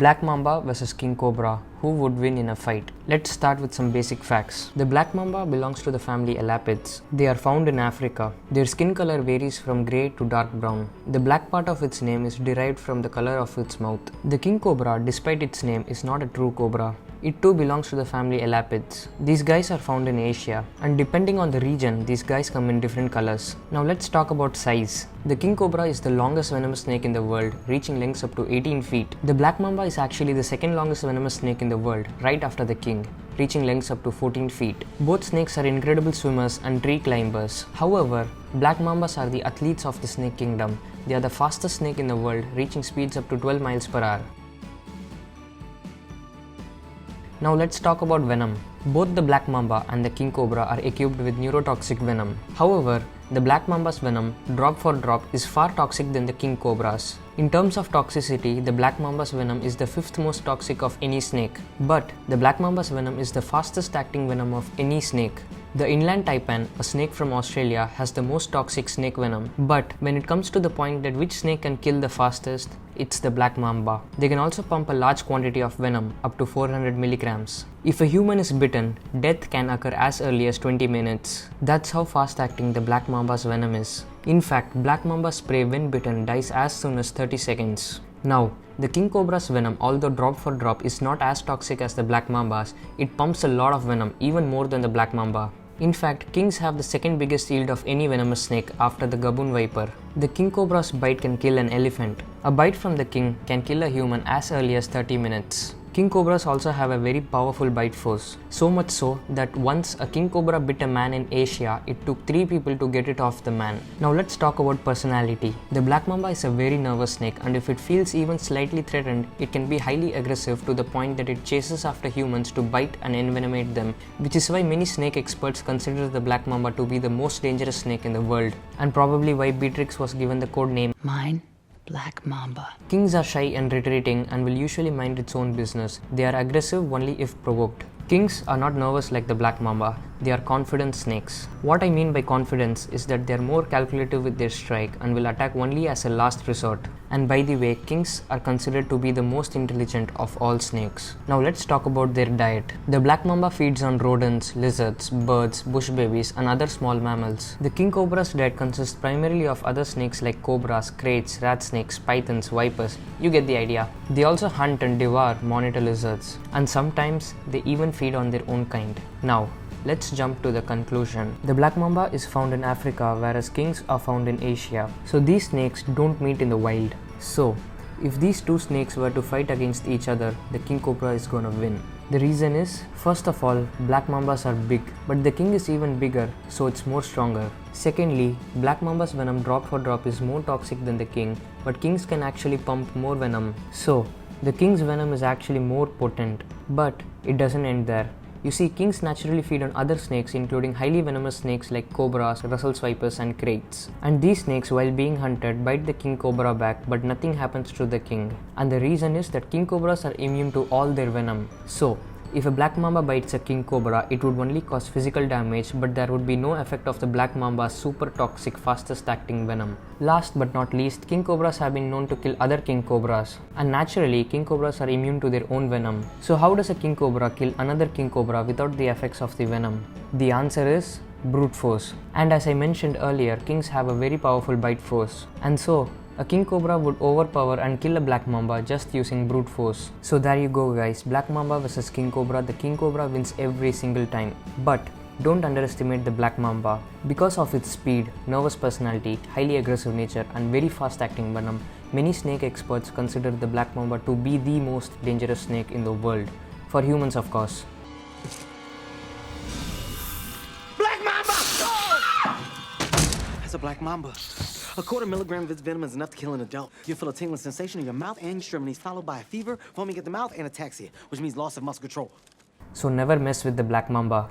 Black Mamba vs King Cobra. Who would win in a fight? Let's start with some basic facts. The Black Mamba belongs to the family Elapids. They are found in Africa. Their skin color varies from grey to dark brown. The black part of its name is derived from the color of its mouth. The King Cobra, despite its name, is not a true cobra. It too belongs to the family Elapids. These guys are found in Asia, and depending on the region, these guys come in different colors. Now let's talk about size. The King Cobra is the longest venomous snake in the world, reaching lengths up to 18 feet. The Black Mamba is actually the second longest venomous snake in the world, right after the king, reaching lengths up to 14 feet. Both snakes are incredible swimmers and tree climbers. However, Black Mambas are the athletes of the snake kingdom. They are the fastest snake in the world, reaching speeds up to 12 miles per hour. Now let's talk about venom. Both the Black Mamba and the King Cobra are equipped with neurotoxic venom. However, the Black Mamba's venom, drop for drop, is far toxic than the King Cobra's. In terms of toxicity, the Black Mamba's venom is the fifth most toxic of any snake. But the Black Mamba's venom is the fastest acting venom of any snake. The inland taipan, a snake from Australia, has the most toxic snake venom. But when it comes to the point that which snake can kill the fastest, it's the Black Mamba. They can also pump a large quantity of venom, up to 400 milligrams. If a human is bitten, death can occur as early as 20 minutes. That's how fast acting the Black Mamba's venom is. In fact, Black Mamba's prey when bitten dies as soon as 30 seconds. Now, the King Cobra's venom, although drop for drop, is not as toxic as the Black Mamba's. It pumps a lot of venom, even more than the Black Mamba. In fact, kings have the second biggest yield of any venomous snake after the Gaboon viper. The King Cobra's bite can kill an elephant. A bite from the king can kill a human as early as 30 minutes. King Cobras also have a very powerful bite force. So much so that once a King Cobra bit a man in Asia, it took 3 people to get it off the man. Now let's talk about personality. The Black Mamba is a very nervous snake, and if it feels even slightly threatened, it can be highly aggressive to the point that it chases after humans to bite and envenomate them, which is why many snake experts consider the Black Mamba to be the most dangerous snake in the world, and probably why Beatrix was given the code name Mine, Black Mamba. Kings are shy and retreating and will usually mind its own business. They are aggressive only if provoked. Kings are not nervous like the Black Mamba. They are confident snakes. What I mean by confidence is that they are more calculative with their strike and will attack only as a last resort. And by the way, kings are considered to be the most intelligent of all snakes. Now let's talk about their diet. The Black Mamba feeds on rodents, lizards, birds, bush babies, and other small mammals. The King Cobra's diet consists primarily of other snakes like cobras, kraits, rat snakes, pythons, vipers. You get the idea. They also hunt and devour monitor lizards, and sometimes they even feed on their own kind. Now, let's jump to the conclusion. The Black Mamba is found in Africa, whereas kings are found in Asia. So these snakes don't meet in the wild. So, if these two snakes were to fight against each other, the King Cobra is gonna win. The reason is, first of all, Black Mambas are big, but the king is even bigger, so it's more stronger. Secondly, Black Mamba's venom drop for drop is more toxic than the king, but kings can actually pump more venom. So, the king's venom is actually more potent, but it doesn't end there. You see, kings naturally feed on other snakes, including highly venomous snakes like cobras, Russell's vipers, and kraits. And these snakes, while being hunted, bite the king cobra back, but nothing happens to the king. And the reason is that king cobras are immune to all their venom. So, if a Black Mamba bites a king cobra, it would only cause physical damage, but there would be no effect of the Black Mamba's super toxic, fastest acting venom. Last but not least, king cobras have been known to kill other king cobras. And naturally, king cobras are immune to their own venom. So how does a king cobra kill another king cobra without the effects of the venom? The answer is brute force. And as I mentioned earlier, kings have a very powerful bite force. And so, a king cobra would overpower and kill a Black Mamba just using brute force. So there you go guys, Black Mamba versus King Cobra. The King Cobra wins every single time. But don't underestimate the Black Mamba. Because of its speed, nervous personality, highly aggressive nature, and very fast acting venom, many snake experts consider the Black Mamba to be the most dangerous snake in the world. For humans, of course. Black Mamba! That's a Black Mamba. A quarter milligram of its venom is enough to kill an adult. You'll feel a tingling sensation in your mouth and extremities, followed by a fever, foaming at the mouth, and ataxia, which means loss of muscle control. So never mess with the Black Mamba.